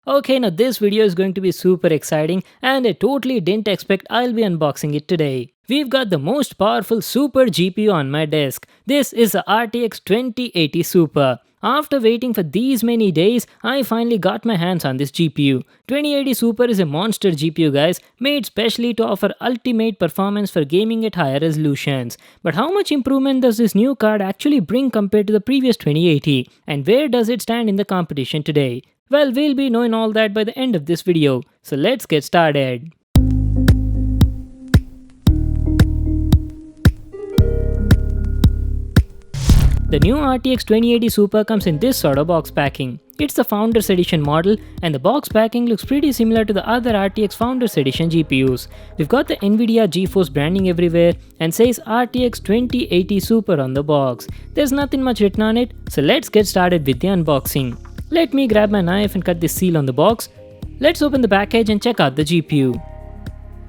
Okay, now this video is going to be super exciting and I totally didn't expect I'll be unboxing it today. We've got the most powerful super GPU on my desk. This is the RTX 2080 Super. After waiting for these many days, I finally got my hands on this GPU. 2080 Super is a monster GPU guys, made specially to offer ultimate performance for gaming at higher resolutions. But how much improvement does this new card actually bring compared to the previous 2080? And where does it stand in the competition today? Well, we'll be knowing all that by the end of this video, so let's get started. The new RTX 2080 Super comes in this sort of box packing. It's the Founders Edition model and the box packing looks pretty similar to the other RTX Founders Edition GPUs. We've got the Nvidia GeForce branding everywhere and says RTX 2080 Super on the box. There's nothing much written on it, so let's get started with the unboxing. Let me grab my knife and cut this seal on the box. Let's open the package and check out the GPU.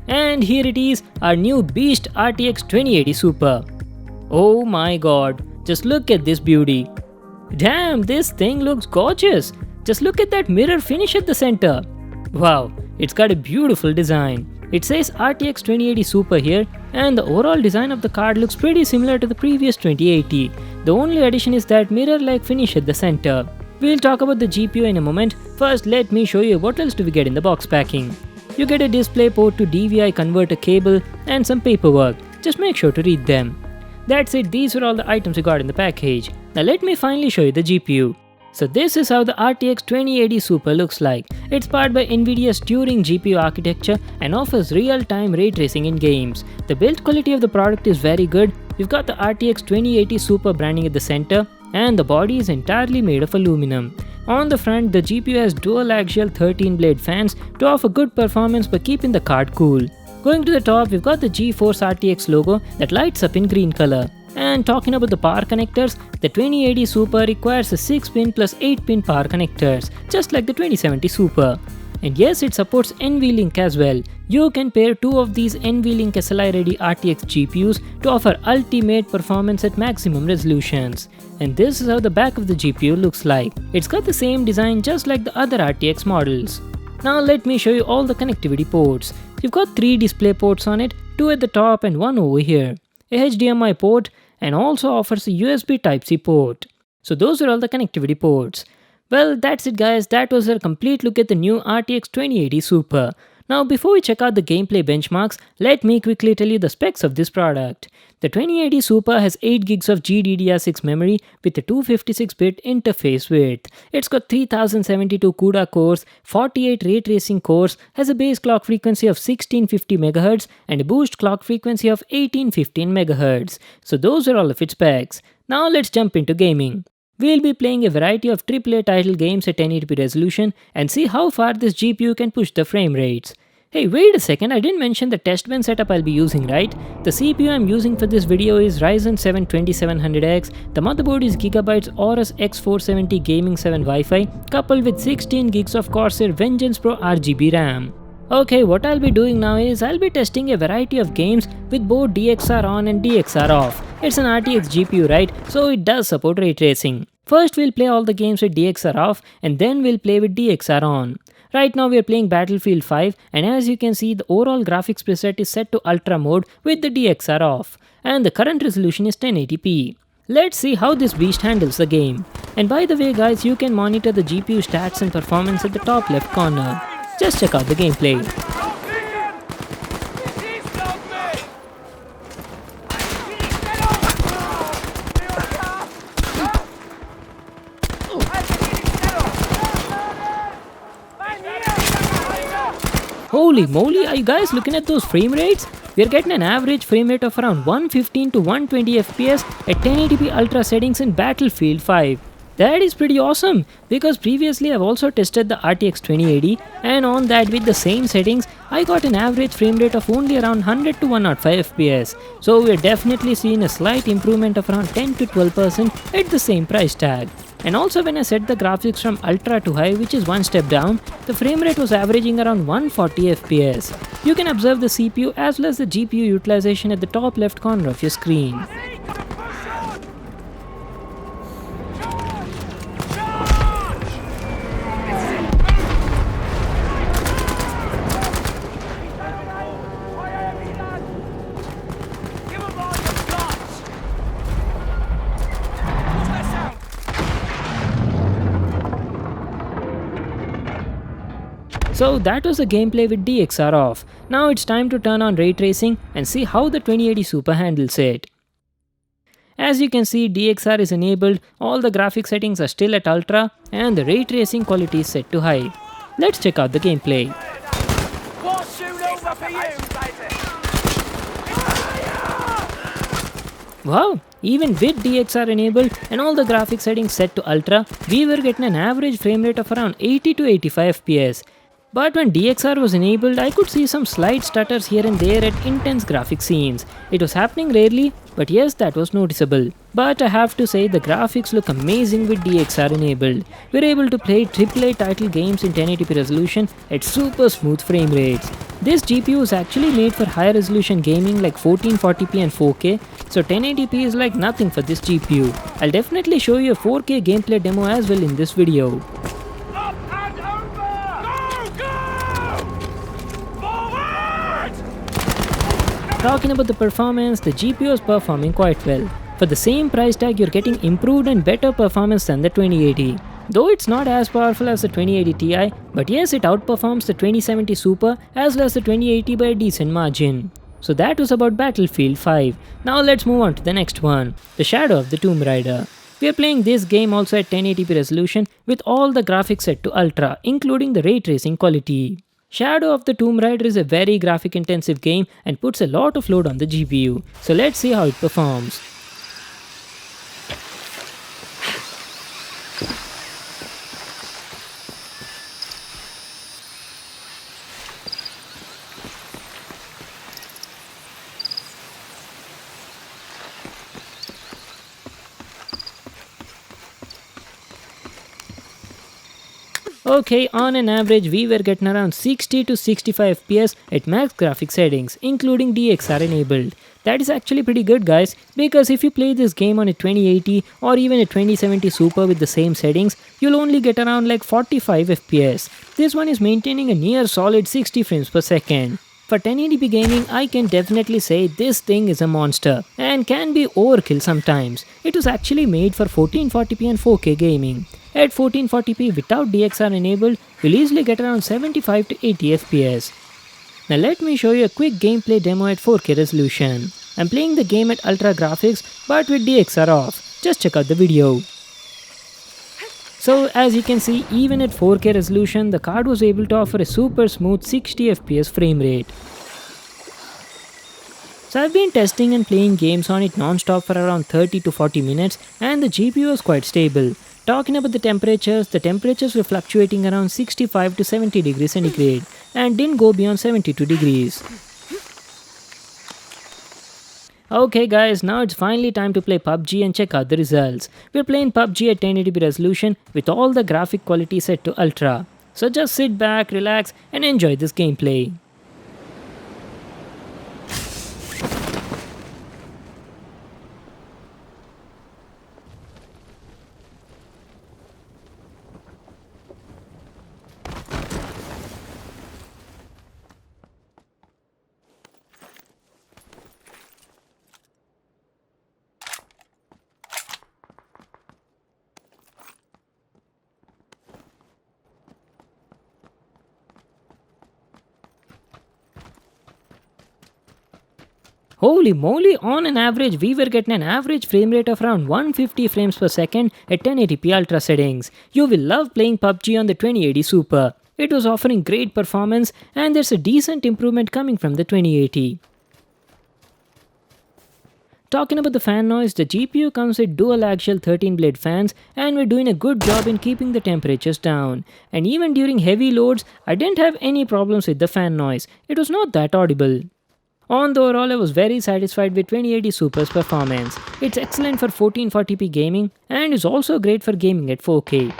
And here it is, our new beast RTX 2080 Super. Oh my god, just look at this beauty. Damn, this thing looks gorgeous. Just look at that mirror finish at the center. Wow, it's got a beautiful design. It says RTX 2080 Super here and the overall design of the card looks pretty similar to the previous 2080. The only addition is that mirror-like finish at the center. We'll talk about the GPU in a moment. First, let me show you what else do we get in the box packing. You get a display port to DVI converter cable and some paperwork. Just make sure to read them. That's it, these were all the items we got in the package. Now let me finally show you the GPU. So this is how the RTX 2080 Super looks like. It's powered by Nvidia's Turing GPU architecture and offers real-time ray tracing in games. The build quality of the product is very good. We've got the RTX 2080 Super branding at the center and the body is entirely made of aluminum. On the front, the GPU has dual axial 13-blade fans to offer good performance by keeping the card cool. Going to the top, we've got the GeForce RTX logo that lights up in green color. And talking about the power connectors, the 2080 Super requires a 6-pin plus 8-pin power connectors, just like the 2070 Super. And yes, it supports NVLink as well. You can pair two of these NVLink SLI ready RTX GPUs to offer ultimate performance at maximum resolutions. And this is how the back of the GPU looks like. It's got the same design just like the other RTX models. Now let me show you all the connectivity ports. You've got 3 display ports on it, 2 at the top and 1 over here. A HDMI port and also offers a USB Type-C port. So those are all the connectivity ports. Well, that's it guys, that was a complete look at the new RTX 2080 Super. Now before we check out the gameplay benchmarks, let me quickly tell you the specs of this product. The 2080 Super has 8GB of GDDR6 memory with a 256-bit interface width. It's got 3072 CUDA cores, 48 ray tracing cores, has a base clock frequency of 1650 MHz and a boost clock frequency of 1815 MHz. So those are all of its specs. Now let's jump into gaming. We'll be playing a variety of AAA title games at 1080p resolution and see how far this GPU can push the frame rates. Hey, wait a second, I didn't mention the test bench setup I'll be using, right? The CPU I'm using for this video is Ryzen 7 2700X, the motherboard is Gigabyte's Aorus X470 Gaming 7 Wi-Fi coupled with 16GB of Corsair Vengeance Pro RGB RAM. Okay, what I'll be doing now is I'll be testing a variety of games with both DXR on and DXR off. It's an RTX GPU, right? So it does support ray tracing. First we'll play all the games with DXR off and then we'll play with DXR on. Right now we are playing Battlefield 5 and as you can see the overall graphics preset is set to ultra mode with the DXR off and the current resolution is 1080p. Let's see how this beast handles the game. And by the way guys, you can monitor the GPU stats and performance at the top left corner. Just check out the gameplay. Holy moly, are you guys looking at those frame rates? We are getting an average frame rate of around 115 to 120 FPS at 1080p ultra settings in Battlefield 5. That is pretty awesome because previously I've also tested the RTX 2080 and on that with the same settings I got an average frame rate of only around 100 to 105 FPS. So we're definitely seeing a slight improvement of around 10 to 12% at the same price tag. And also when I set the graphics from ultra to high, which is one step down, the frame rate was averaging around 140 FPS. You can observe the CPU as well as the GPU utilization at the top left corner of your screen. So that was the gameplay with DXR off. Now it's time to turn on ray tracing and see how the 2080 Super handles it. As you can see, DXR is enabled, all the graphic settings are still at ultra and the ray tracing quality is set to high. Let's check out the gameplay. Wow, even with DXR enabled and all the graphic settings set to ultra, we were getting an average frame rate of around 80 to 85 FPS. But when DXR was enabled, I could see some slight stutters here and there at intense graphic scenes. It was happening rarely, but yes, that was noticeable. But I have to say the graphics look amazing with DXR enabled. We're able to play AAA title games in 1080p resolution at super smooth frame rates. This GPU is actually made for high resolution gaming like 1440p and 4K, so 1080p is like nothing for this GPU. I'll definitely show you a 4K gameplay demo as well in this video. Talking about the performance, the GPU is performing quite well. For the same price tag, you're getting improved and better performance than the 2080. Though it's not as powerful as the 2080 Ti, but yes, it outperforms the 2070 Super as well as the 2080 by a decent margin. So that was about Battlefield 5. Now let's move on to the next one, the Shadow of the Tomb Raider. We are playing this game also at 1080p resolution with all the graphics set to ultra, including the ray tracing quality. Shadow of the Tomb Raider is a very graphic intensive game and puts a lot of load on the GPU. So let's see how it performs. Okay, on an average we were getting around 60 to 65 FPS at max graphic settings, including DXR enabled. That is actually pretty good guys, because if you play this game on a 2080 or even a 2070 Super with the same settings, you'll only get around like 45 FPS. This one is maintaining a near solid 60 frames per second. For 1080p gaming, I can definitely say this thing is a monster and can be overkill sometimes. It was actually made for 1440p and 4K gaming. At 1440p without DXR enabled, you'll easily get around 75 to 80 FPS. Now let me show you a quick gameplay demo at 4K resolution. I'm playing the game at ultra graphics but with DXR off. Just check out the video. So as you can see, even at 4K resolution, the card was able to offer a super smooth 60 FPS frame rate. So I've been testing and playing games on it non-stop for around 30 to 40 minutes and the GPU was quite stable. Talking about the temperatures were fluctuating around 65 to 70 degrees centigrade and didn't go beyond 72 degrees. Okay guys, now it's finally time to play PUBG and check out the results. We're playing PUBG at 1080p resolution with all the graphic quality set to ultra. So just sit back, relax and enjoy this gameplay. Holy moly, on an average we were getting an average frame rate of around 150 frames per second at 1080p ultra settings. You will love playing PUBG on the 2080 Super. It was offering great performance and there's a decent improvement coming from the 2080. Talking about the fan noise, the GPU comes with dual axial 13 blade fans and we're doing a good job in keeping the temperatures down. And even during heavy loads, I didn't have any problems with the fan noise. It was not that audible. On the overall, I was very satisfied with 2080 Super's performance. It's excellent for 1440p gaming and is also great for gaming at 4K.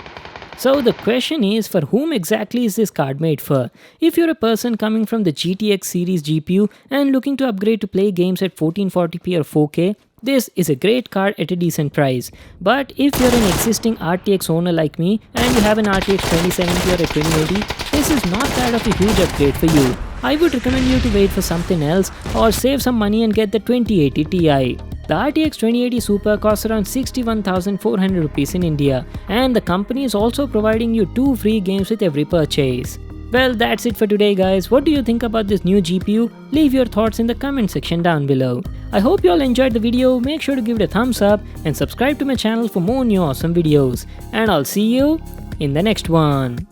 So the question is, for whom exactly is this card made for? If you're a person coming from the GTX series GPU and looking to upgrade to play games at 1440p or 4K, this is a great card at a decent price. But if you're an existing RTX owner like me and you have an RTX 2070 or a 2080, this is not that of a huge upgrade for you. I would recommend you to wait for something else or save some money and get the 2080 Ti. The RTX 2080 Super costs around 61,400 rupees in India and the company is also providing you 2 free games with every purchase. Well, that's it for today guys. What do you think about this new GPU? Leave your thoughts in the comment section down below. I hope you all enjoyed the video. Make sure to give it a thumbs up and subscribe to my channel for more new awesome videos. And I'll see you in the next one.